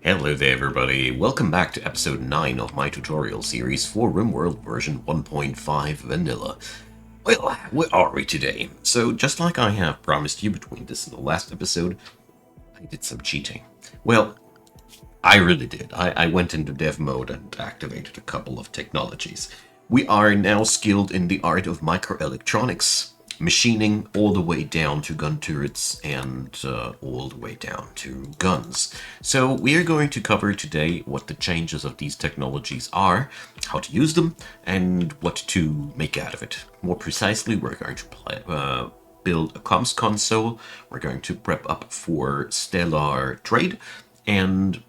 Hello there everybody, welcome back to episode 9 of my tutorial series for Rimworld version 1.5 Vanilla. Well, where are we today? So just like I have promised you between this and the last episode, I did some cheating. Well, I really did. I went into dev mode and activated a couple of technologies. We are now skilled in the art of microelectronics, machining all the way down to gun turrets and all the way down to guns. So we are going to cover today what the changes of these technologies are, how to use them, and what to make out of it. More precisely, we're going to build a comms console, we're going to prep up for stellar trade, and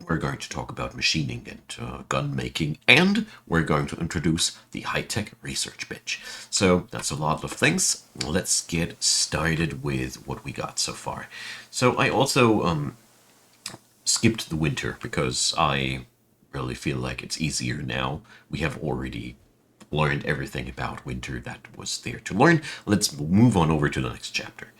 we're going to talk about machining and gun making, and we're going to introduce the high-tech research bench. So that's a lot of things. Let's get started with what we got so far. So I also skipped the winter because I really feel like it's easier now. We have already learned everything about winter that was there to learn. Let's move on over to the next chapter.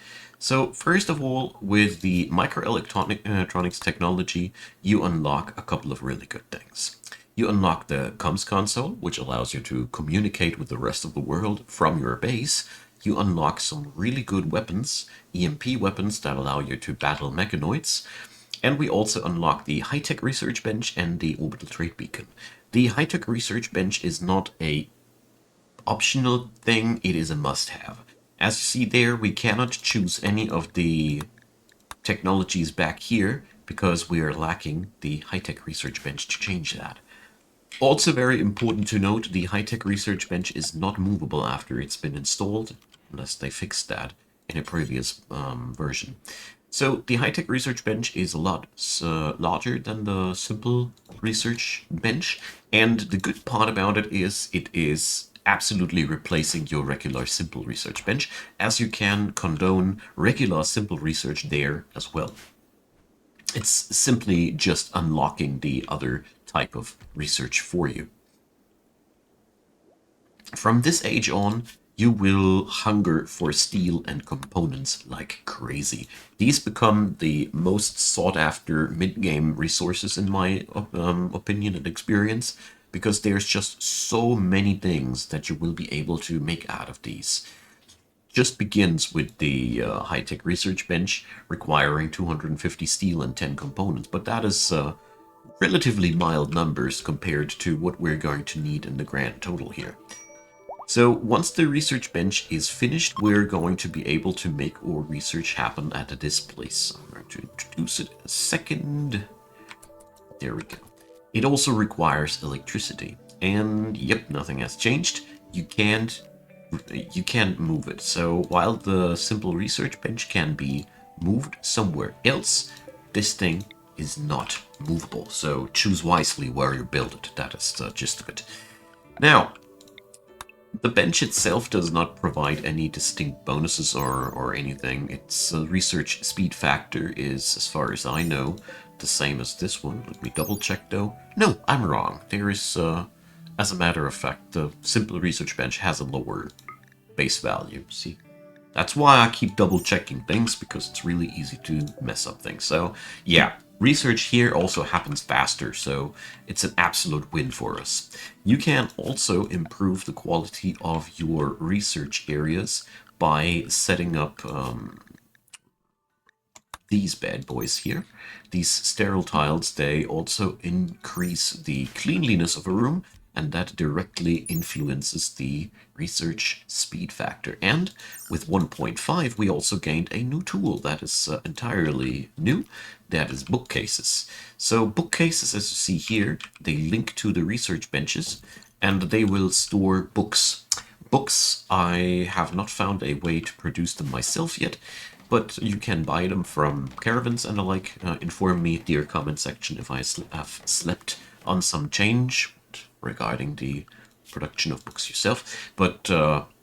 So first of all, with the microelectronics technology, you unlock a couple of really good things. You unlock the comms console, which allows you to communicate with the rest of the world from your base. You unlock some really good weapons, EMP weapons that allow you to battle mechanoids. And we also unlock the high-tech research bench and the orbital trade beacon. The high-tech research bench is not a optional thing, it is a must-have. As you see there, we cannot choose any of the technologies back here because we are lacking the high-tech research bench to change that. Also very important to note, the high-tech research bench is not movable after it's been installed, unless they fixed that in a previous version. So the high-tech research bench is a lot larger than the simple research bench, and the good part about it is absolutely replacing your regular simple research bench, as you can condone regular simple research there as well. It's simply just unlocking the other type of research for you. From this age on, you will hunger for steel and components like crazy. These become the most sought after mid-game resources in my opinion and experience, because there's just so many things that you will be able to make out of these. Just begins with the high-tech research bench requiring 250 steel and 10 components, but that is relatively mild numbers compared to what we're going to need in the grand total here. So once the research bench is finished, we're going to be able to make our research happen at this place. I'm going to introduce it in a second. There we go. It also requires electricity. And yep, nothing has changed. You can't move it. So while the simple research bench can be moved somewhere else, this thing is not movable. So choose wisely where you build it. That is the gist of it. Now, the bench itself does not provide any distinct bonuses or anything. Its research speed factor is, as far as I know, the same as this one. Let me double check though. No, I'm wrong. There is, as a matter of fact, the simple research bench has a lower base value. See? That's why I keep double checking things, because it's really easy to mess up things. So yeah, research here also happens faster, so it's an absolute win for us. You can also improve the quality of your research areas by setting up these bad boys here. These sterile tiles, they also increase the cleanliness of a room, and that directly influences the research speed factor. And with 1.5, we also gained a new tool that is entirely new. That is bookcases. So bookcases, as you see here, they link to the research benches, and they will store books. Books, I have not found a way to produce them myself yet, but you can buy them from caravans and the like. Inform me, dear comment section, if I have slept on some change regarding the production of books yourself. But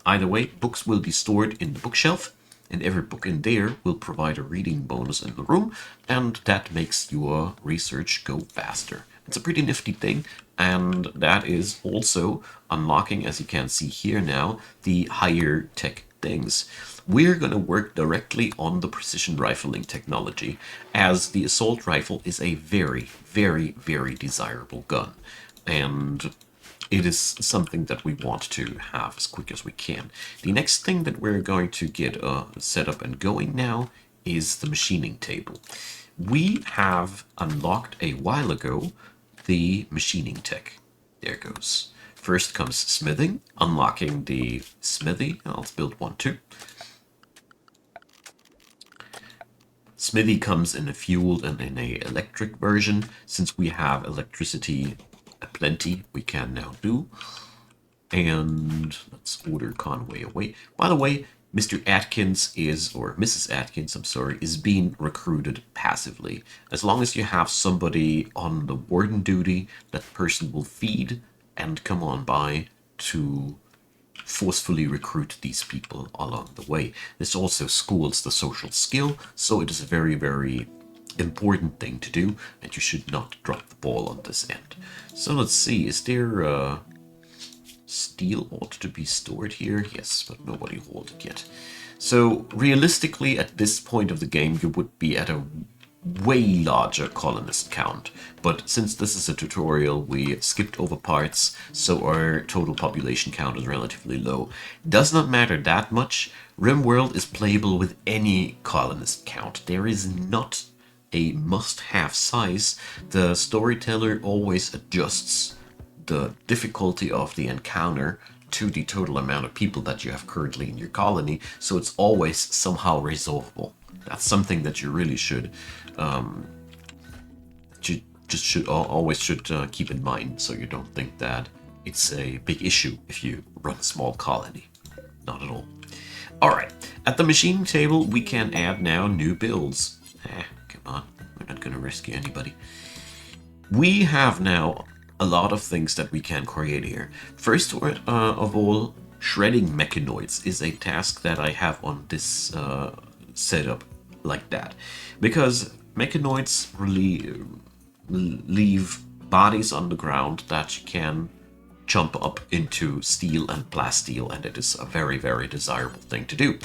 either way, books will be stored in the bookshelf, and every book in there will provide a reading bonus in the room, and that makes your research go faster. It's a pretty nifty thing, and that is also unlocking, as you can see here now, the higher tech things. We're going to work directly on the precision rifling technology, as the assault rifle is a very, very, very desirable gun. And it is something that we want to have as quick as we can. The next thing that we're going to get set up and going now is the machining table. We have unlocked a while ago the machining tech. There goes. First comes smithing, unlocking the smithy. Let's build one too. Smithy comes in a fueled and in a electric version. Since we have electricity aplenty, we can now do. And let's order Conway away. By the way, Mr. Atkins is, or Mrs. Atkins, I'm sorry, is being recruited passively. As long as you have somebody on the warden duty, that person will feed and come on by to forcefully recruit these people along the way. This also schools the social skill, so it is a very, very important thing to do, and you should not drop the ball on this end. So let's see, is there steel ought to be stored here? Yes, but nobody hold it yet. So realistically, at this point of the game, you would be at a way larger colonist count. But since this is a tutorial, we skipped over parts, so our total population count is relatively low. Does not matter that much. Rimworld is playable with any colonist count. There is not a must-have size. The storyteller always adjusts the difficulty of the encounter to the total amount of people that you have currently in your colony, so it's always somehow resolvable. That's something that you really should, always should keep in mind, so you don't think that it's a big issue if you run a small colony. Not at all. Alright, at the machine table we can add now new builds. Come on, we're not gonna rescue anybody. We have now a lot of things that we can create here. First of all, shredding mechanoids is a task that I have on this setup like that, because mechanoids really leave bodies on the ground that you can jump up into steel and plasteel, and it is a very, very desirable thing to do.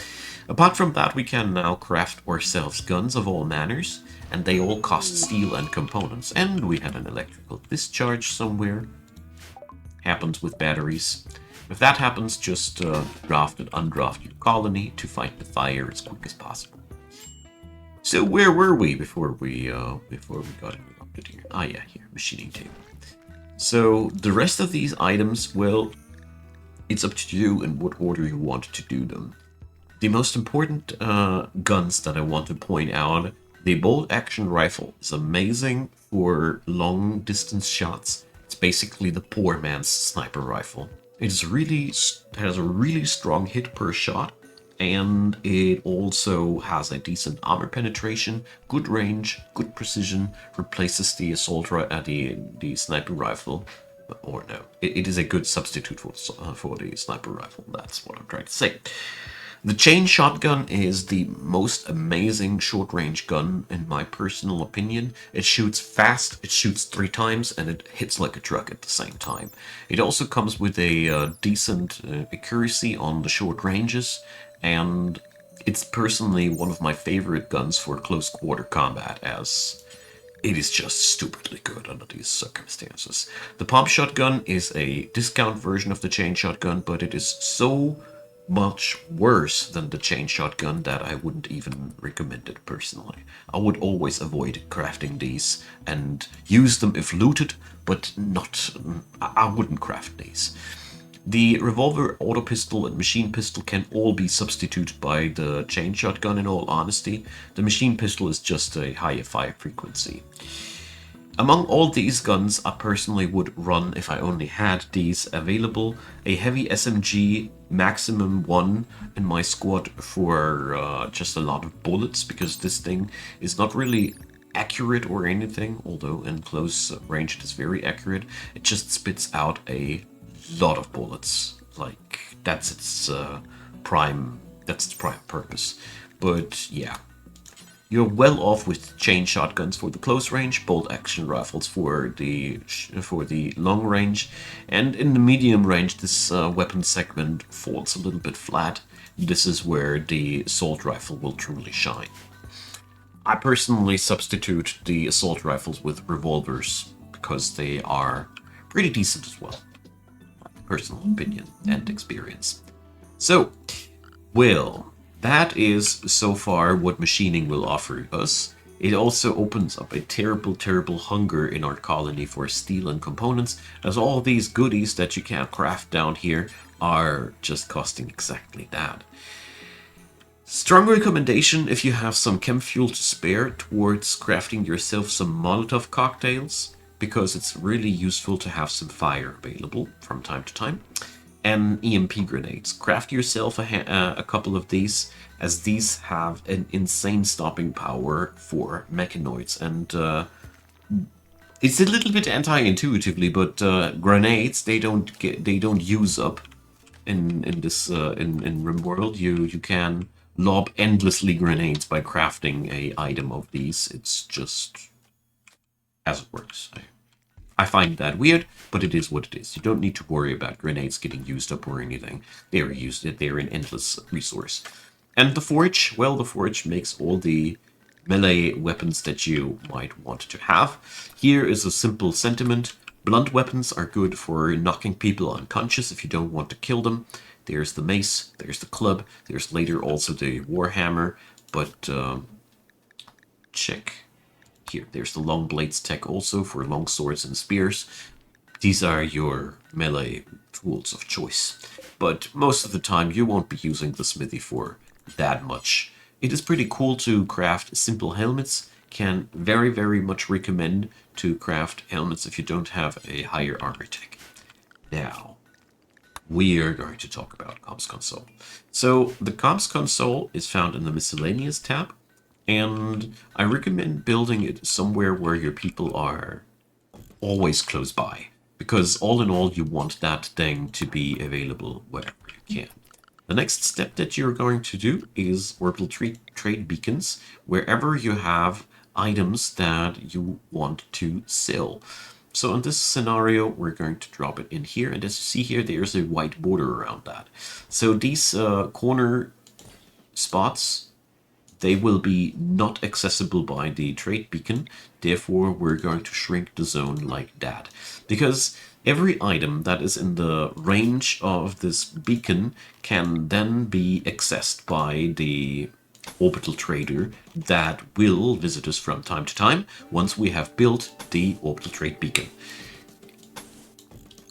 Apart from that, we can now craft ourselves guns of all manners, and they all cost steel and components. And we had an electrical discharge somewhere. Happens with batteries. If that happens, just draft and undraft your colony to fight the fire as quick as possible. So where were we before we got interrupted here? Ah yeah, here, machining table. So the rest of these items, well, it's up to you in what order you want to do them. The most important guns that I want to point out, the bolt action rifle is amazing for long distance shots. It's basically the poor man's sniper rifle. It has a really strong hit per shot, and it also has a decent armor penetration, good range, good precision, replaces the the sniper rifle. Or no, it is a good substitute for the sniper rifle. That's what I'm trying to say. The chain shotgun is the most amazing short-range gun, in my personal opinion. It shoots fast, it shoots 3 times, and it hits like a truck at the same time. It also comes with a decent accuracy on the short ranges, and it's personally one of my favorite guns for close-quarter combat, as it is just stupidly good under these circumstances. The pump shotgun is a discount version of the chain shotgun, but it is so much worse than the chain shotgun that I wouldn't even recommend it personally. I would always avoid crafting these and use them if looted, but I wouldn't craft these. The revolver, auto pistol, and machine pistol can all be substituted by the chain shotgun, in all honesty. The machine pistol is just a higher fire frequency. Among all these guns, I personally would run, if I only had these available, a heavy SMG maximum 1 in my squad for just a lot of bullets, because this thing is not really accurate or anything, although in close range it is very accurate. It just spits out a lot of bullets. Like, that's its prime purpose. But yeah, You're well off with chain shotguns for the close range, bolt action rifles for the long range, and in the medium range this weapon segment falls a little bit flat. This is where the assault rifle will truly shine. I personally substitute the assault rifles with revolvers because they are pretty decent as well. Personal opinion and experience. So, well, that is so far what machining will offer us. It also opens up a terrible, terrible hunger in our colony for steel and components, as all these goodies that you can craft down here are just costing exactly that. Strong recommendation if you have some chem fuel to spare towards crafting yourself some Molotov cocktails, because it's really useful to have some fire available from time to time. And EMP grenades. Craft yourself a couple of these, as these have an insane stopping power for mechanoids. And it's a little bit anti-intuitively, but grenades they don't use up in Rimworld. You can lob endlessly grenades by crafting a item of these. It's just as it works. I find that weird, but it is what it is. You don't need to worry about grenades getting used up or anything. They're an endless resource. And the forge, well, the forge makes all the melee weapons that you might want to have. Here is a simple sentiment. Blunt weapons are good for knocking people unconscious if you don't want to kill them. There's the mace, there's the club, there's later also the warhammer, but check. Here, there's the long blades tech also for long swords and spears. These are your melee tools of choice. But most of the time you won't be using the smithy for that much. It is pretty cool to craft simple helmets. Can very, very much recommend to craft helmets if you don't have a higher armor tech. Now, we are going to talk about comms console. So the comms console is found in the miscellaneous tab. And I recommend building it somewhere where your people are always close by. Because all in all, you want that thing to be available wherever you can. The next step that you're going to do is orbital trade beacons, wherever you have items that you want to sell. So in this scenario, we're going to drop it in here. And as you see here, there's a white border around that. So these corner spots, they will be not accessible by the trade beacon. Therefore, we're going to shrink the zone like that. Because every item that is in the range of this beacon can then be accessed by the orbital trader that will visit us from time to time once we have built the orbital trade beacon.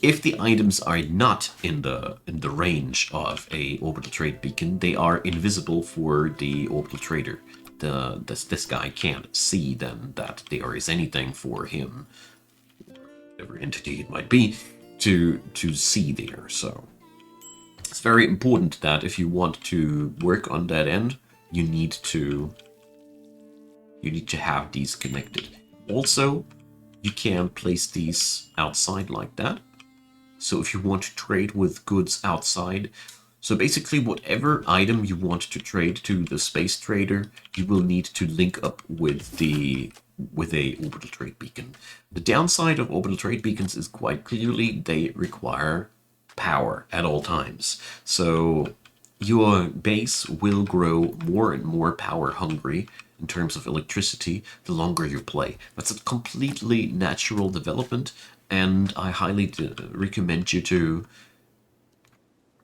If the items are not in the range of a orbital trade beacon, they are invisible for the orbital trader. This guy can't see then that there is anything for him, whatever entity it might be, to see there. So it's very important that if you want to work on that end, you need to have these connected. Also, you can place these outside like that. So if you want to trade with goods outside, so basically whatever item you want to trade to the space trader, you will need to link up with a orbital trade beacon. The downside of orbital trade beacons is quite clearly they require power at all times. So your base will grow more and more power hungry in terms of electricity the longer you play. That's a completely natural development. And I highly recommend you to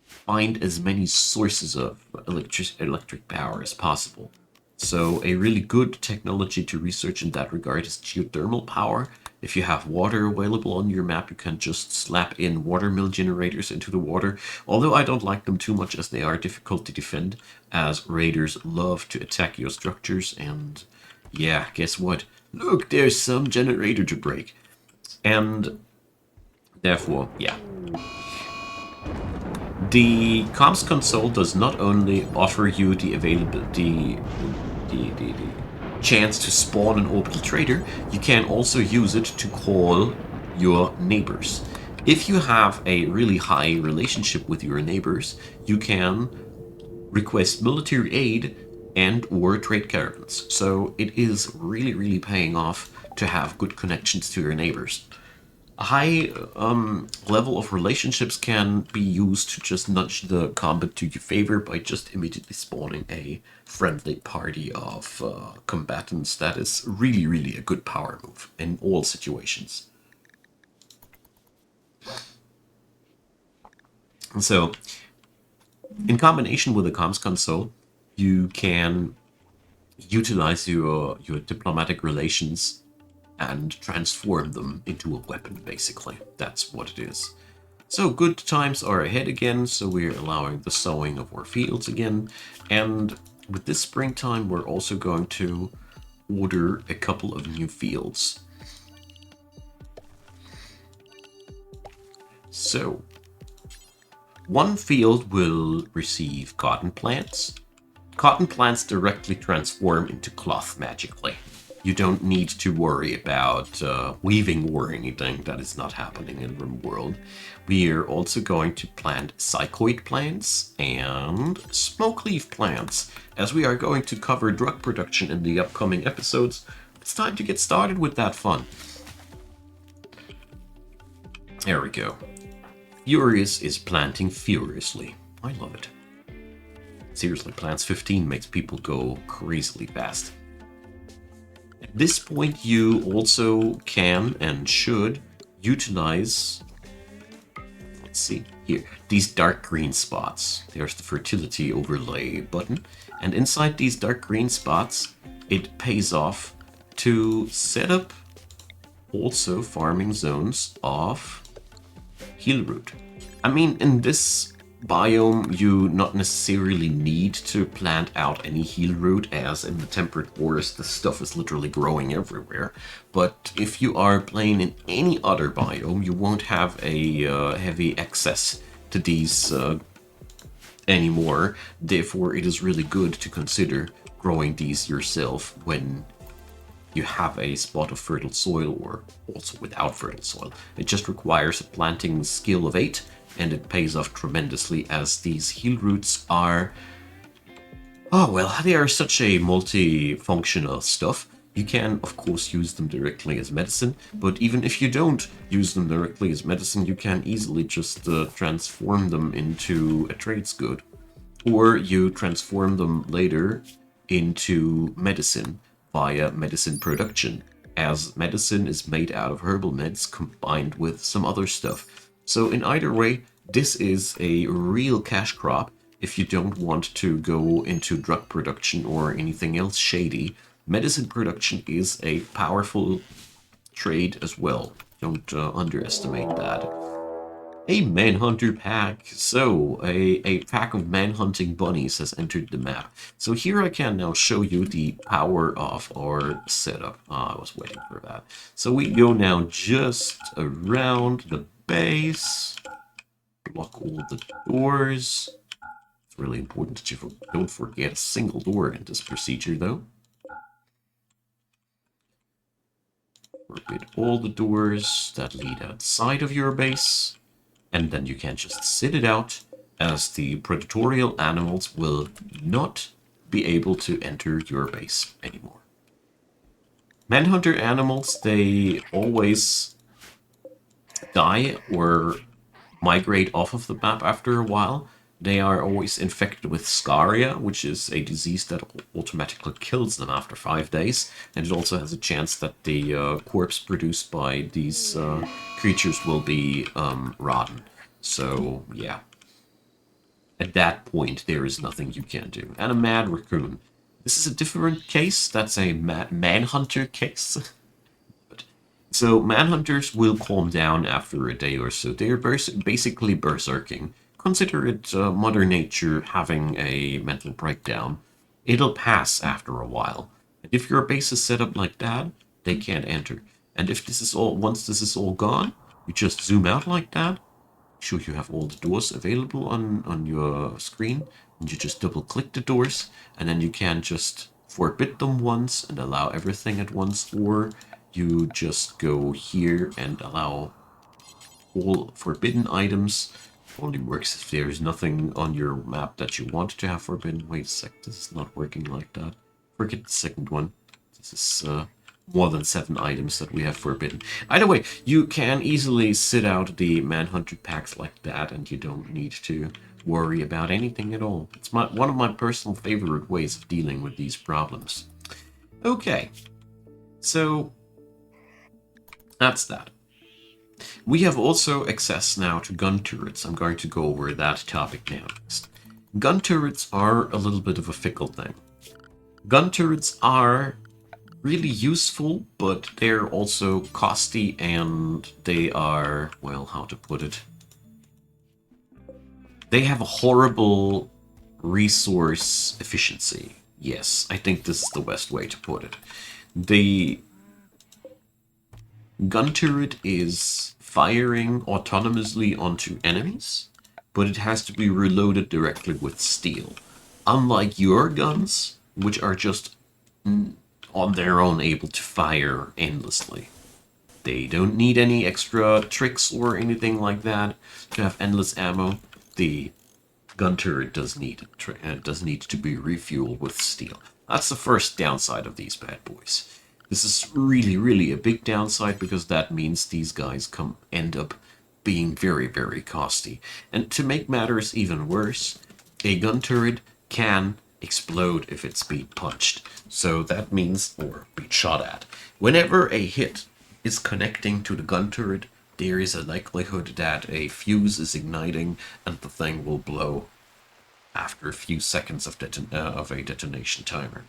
find as many sources of electric power as possible. So a really good technology to research in that regard is geothermal power. If you have water available on your map, you can just slap in watermill generators into the water. Although I don't like them too much as they are difficult to defend, as raiders love to attack your structures. And yeah, guess what? Look, there's some generator to break. And therefore, yeah. The comms console does not only offer you the availability, the chance to spawn an orbital trader, you can also use it to call your neighbors. If you have a really high relationship with your neighbors, you can request military aid and or trade caravans. So it is really, really paying off to have good connections to your neighbors. A high level of relationships can be used to just nudge the combat to your favor by just immediately spawning a friendly party of combatants. That is really, really a good power move in all situations. And so, in combination with the comms console, you can utilize your diplomatic relations and transform them into a weapon, basically. That's what it is. So good times are ahead again, so we're allowing the sowing of our fields again. And with this springtime, we're also going to order a couple of new fields. So, one field will receive cotton plants. Cotton plants directly transform into cloth magically. You don't need to worry about weaving or anything. That is not happening in Rimworld. We are also going to plant psychoid plants and smoke leaf plants. As we are going to cover drug production in the upcoming episodes, it's time to get started with that fun. There we go. Furious is planting furiously. I love it. Seriously, plants 15 makes people go crazily fast. At this point, you also can and should utilize, let's see, here, these dark green spots. There's the fertility overlay button. And inside these dark green spots, it pays off to set up also farming zones of healroot. I mean, in this biome, you not necessarily need to plant out any healroot, as in the temperate forest, the stuff is literally growing everywhere. But if you are playing in any other biome, you won't have a heavy access to these anymore. Therefore, it is really good to consider growing these yourself when you have a spot of fertile soil, or also without fertile soil. It just requires a planting skill of 8, and it pays off tremendously, as these heal roots are, oh well, they are such a multifunctional stuff. You can of course use them directly as medicine, but even if you don't use them directly as medicine, you can easily just transform them into a trades good, or you transform them later into medicine via medicine production, as medicine is made out of herbal meds combined with some other stuff. So in either way, this is a real cash crop if you don't want to go into drug production or anything else shady. Medicine production is a powerful trade as well. Don't underestimate that. A manhunter pack. So, a pack of manhunting bunnies has entered the map. So here I can now show you the power of our setup. I was waiting for that. So we go now just around the base. Block all the doors. It's really important that you don't forget a single door in this procedure, though. Forbid all the doors that lead outside of your base. And then you can just sit it out, as the predatorial animals will not be able to enter your base anymore. Manhunter animals, they always die or migrate off of the map after a while. They are always infected with scaria, which is a disease that automatically kills them after 5 days. And it also has a chance that the corpse produced by these creatures will be rotten. So, yeah. At that point, there is nothing you can do. And a mad raccoon. This is a different case. That's a manhunter case. So manhunters will calm down after a day or so. They're basically berserking. Consider it Mother Nature having a mental breakdown. It'll pass after a while. And if your base is set up like that, they can't enter. And if this is all, once this is all gone, you just zoom out like that. Sure, you have all the doors available on your screen, and you just double click the doors, and then you can just forbid them once and allow everything at once, or you just go here and allow all forbidden items, only works if there's nothing on your map that you want to have forbidden. Wait a sec, this is not working like that. Forget the second one. This is more than 7 items that we have forbidden. Either way, you can easily sit out the Manhunter packs like that, and you don't need to worry about anything at all. It's one of my personal favorite ways of dealing with these problems. Okay, so that's that. We have also access now to gun turrets. I'm going to go over that topic now next. Gun turrets are a little bit of a fickle thing. Gun turrets are really useful, but they're also costly, and they are, well, how to put it? They have a horrible resource efficiency. Yes, I think this is the best way to put it. The gun turret is firing autonomously onto enemies, but it has to be reloaded directly with steel. Unlike your guns, which are just on their own able to fire endlessly. They don't need any extra tricks or anything like that to have endless ammo. The gun turret does need to be refueled with steel. That's the first downside of these bad boys. This is really a big downside, because that means these guys end up being very costly. And to make matters even worse, a gun turret can explode if it's being punched. So that means, or being shot at. Whenever a hit is connecting to the gun turret, there is a likelihood that a fuse is igniting and the thing will blow after a few seconds of a detonation timer.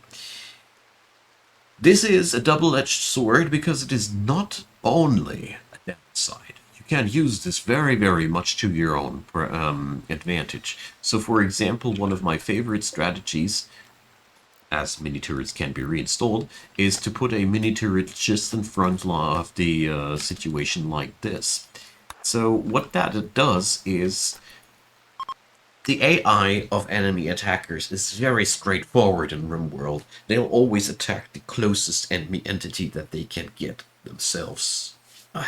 This is a double-edged sword, because it is not only a downside. You can use this very much to your own advantage. So, for example, one of my favorite strategies, as mini turrets can be reinstalled, is to put a mini turret just in front of the situation like this. So what that does is, the AI of enemy attackers is very straightforward in Rimworld. They'll always attack the closest enemy entity that they can get themselves a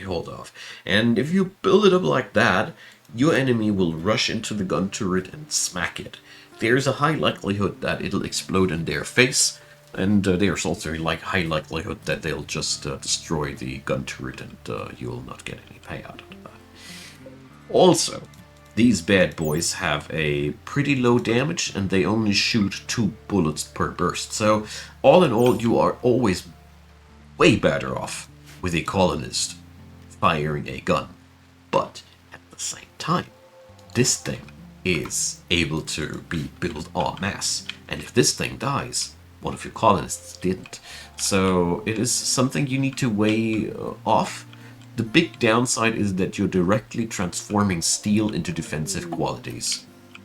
hold of. And if you build it up like that, your enemy will rush into the gun turret and smack it. There's a high likelihood that it'll explode in their face, and there's also a high likelihood that they'll just destroy the gun turret, and you'll not get any payout out of that. Also, these bad boys have a pretty low damage, and they only shoot 2 bullets per burst. So, all in all, you are always way better off with a colonist firing a gun. But, at the same time, this thing is able to be built en masse. And if this thing dies, one of your colonists didn't. So, it is something you need to weigh off. The big downside is that you're directly transforming steel into defensive qualities.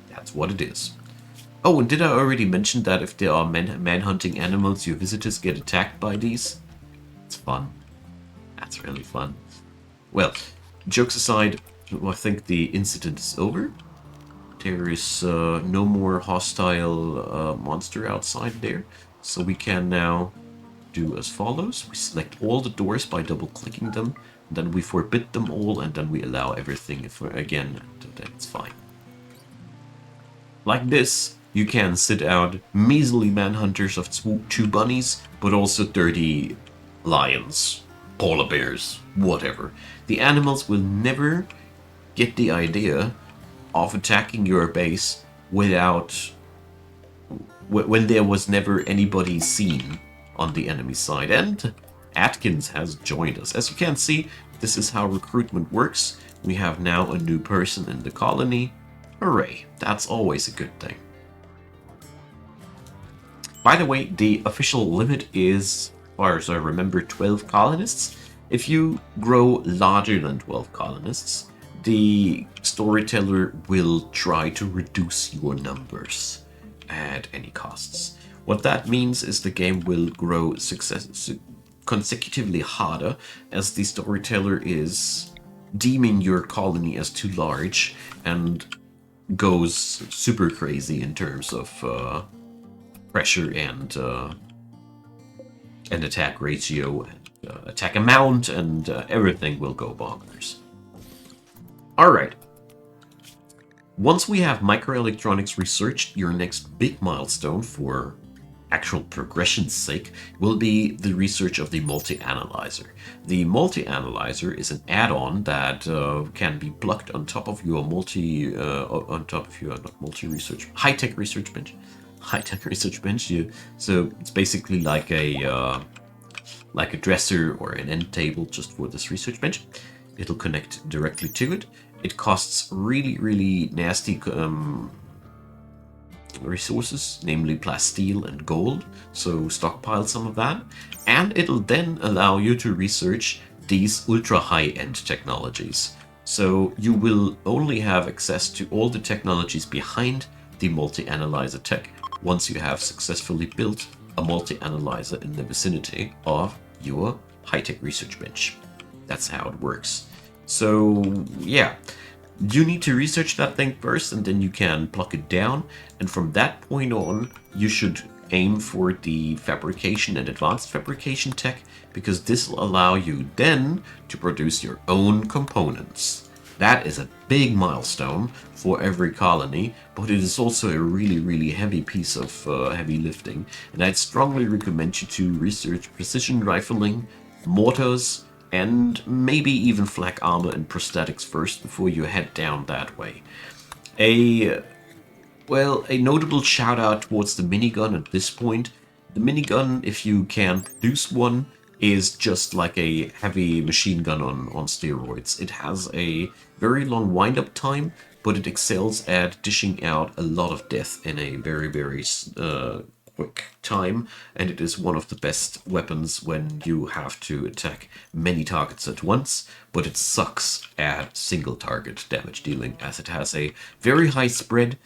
That's what it is. Oh, and did I already mention that if there are man-hunting animals, your visitors get attacked by these? It's fun. That's really fun. Well, jokes aside, I think the incident is over. There is no more hostile monster outside there. So we can now do as follows. We select all the doors by double-clicking them. Then we forbid them all, and then we allow everything again, and then it's fine. Like this, you can sit out measly manhunters of 2 bunnies, but also 30 lions, polar bears, whatever. The animals will never get the idea of attacking your base without... when there was never anybody seen on the enemy side. And Atkins has joined us. As you can see, this is how recruitment works. We have now a new person in the colony. Hooray, that's always a good thing. By the way, the official limit is, as far as I remember, 12 colonists. If you grow larger than 12 colonists, the storyteller will try to reduce your numbers at any costs. What that means is the game will grow consecutively harder, as the storyteller is deeming your colony as too large and goes super crazy in terms of pressure and attack ratio and attack amount, and everything will go bonkers. Alright, Once we have microelectronics researched, your next big milestone for actual progression's sake will be the research of the multi-analyzer. The multi-analyzer is an add-on that can be plugged on top of your not multi-research, high-tech research bench. High-tech research bench. So it's basically like a dresser or an end table just for this research bench. It'll connect directly to it. It costs really, really nasty resources, namely plasteel and gold, so stockpile some of that. And it'll then allow you to research these ultra high-end technologies. So you will only have access to all the technologies behind the multi-analyzer tech once you have successfully built a multi-analyzer in the vicinity of your high-tech research bench. That's how it works. So yeah, you need to research that thing first, and then you can plug it down. And from that point on, you should aim for the fabrication and advanced fabrication tech, because this will allow you then to produce your own components. That is a big milestone for every colony, but it is also a really, really heavy piece of heavy lifting. And I'd strongly recommend you to research precision rifling, mortars, and maybe even flak armor and prosthetics first before you head down that way. A notable shout out towards the minigun at this point. The minigun, if you can produce one, is just like a heavy machine gun on steroids. It has a very long wind-up time, but it excels at dishing out a lot of death in a very, very quick time, and it is one of the best weapons when you have to attack many targets at once, but it sucks at single target damage dealing, as it has a very high spread,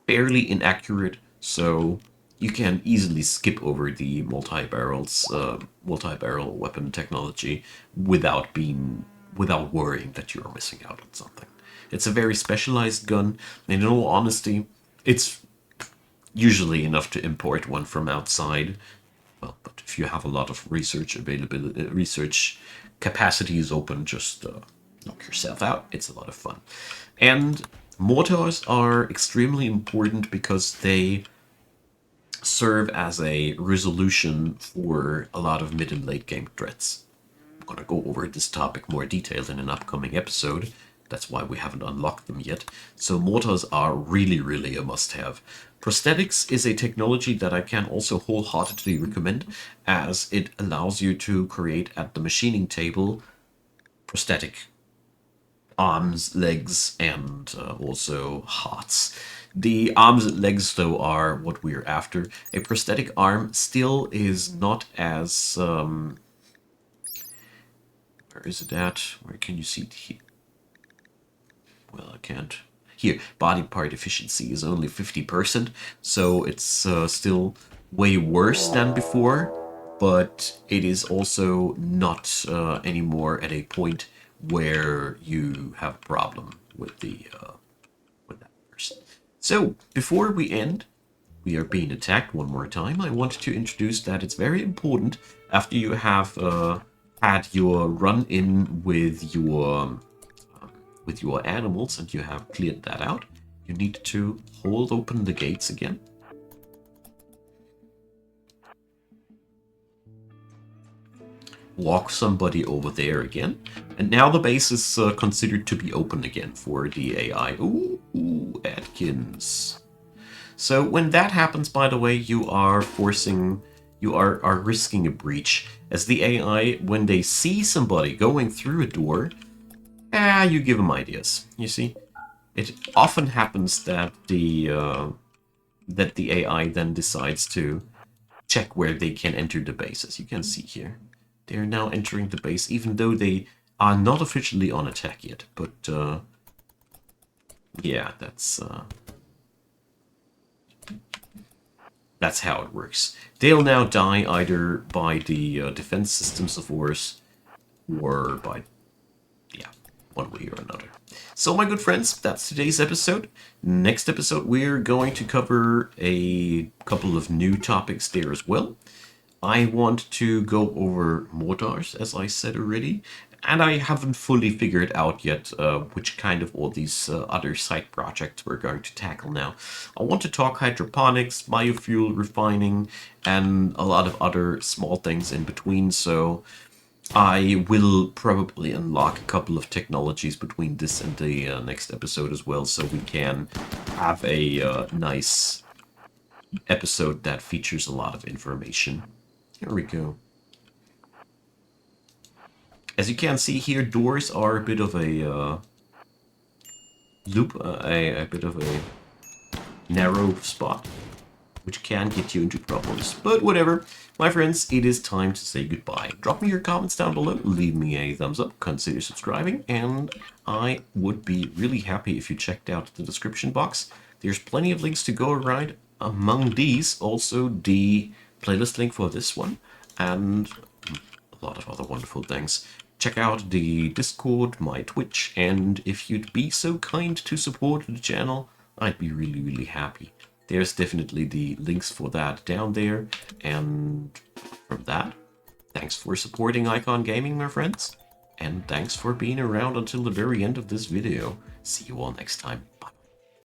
fairly inaccurate, so you can easily skip over the multi-barrel weapon technology without worrying that you're missing out on something. It's a very specialized gun, and in all honesty, it's usually enough to import one from outside. Well, but if you have a lot of research capacities open, just knock yourself out. It's a lot of fun. And mortars are extremely important because they serve as a resolution for a lot of mid and late game threats. I'm going to go over this topic more detailed in an upcoming episode. That's why we haven't unlocked them yet. So mortars are really, really a must-have. Prosthetics is a technology that I can also wholeheartedly recommend, as it allows you to create at the machining table prosthetic arms, legs, and also hearts. The arms and legs, though, are what we're after. A prosthetic arm still is not as... where is it at? Where can you see it here? Well, I can't. Here, body part efficiency is only 50%, so it's still way worse than before, but it is also not anymore at a point where you have a problem with that person. So, before we end, we are being attacked one more time. I want to introduce that it's very important, after you have had your run-in with your animals and you have cleared that out, you need to hold open the gates again. Walk somebody over there again. And now the base is considered to be open again for the AI. Ooh, Atkins. So when that happens, by the way, you are risking a breach. As the AI, when they see somebody going through a door, you give them ideas. You see, it often happens that the AI then decides to check where they can enter the base. As you can see here, they are now entering the base, even though they are not officially on attack yet. But yeah, that's how it works. They'll now die either by the defense systems of ours, or by one way or another. So, my good friends, that's today's episode. Next episode, we're going to cover a couple of new topics there as well. I want to go over mortars, as I said already, and I haven't fully figured out yet which kind of all these other side projects we're going to tackle now. I want to talk hydroponics, biofuel refining, and a lot of other small things in between, so I will probably unlock a couple of technologies between this and the next episode as well, so we can have a nice episode that features a lot of information. Here we go. As you can see here, doors are a bit of a loop, a bit of a narrow spot, which can get you into problems. But whatever, my friends, it is time to say goodbye. Drop me your comments down below, leave me a thumbs up, consider subscribing, and I would be really happy if you checked out the description box. There's plenty of links to go around. Among these, also the playlist link for this one, and a lot of other wonderful things. Check out the Discord, my Twitch, and if you'd be so kind to support the channel, I'd be really happy. There's definitely the links for that down there, and from that, thanks for supporting Icon Gaming, my friends, and thanks for being around until the very end of this video. See you all next time. Bye.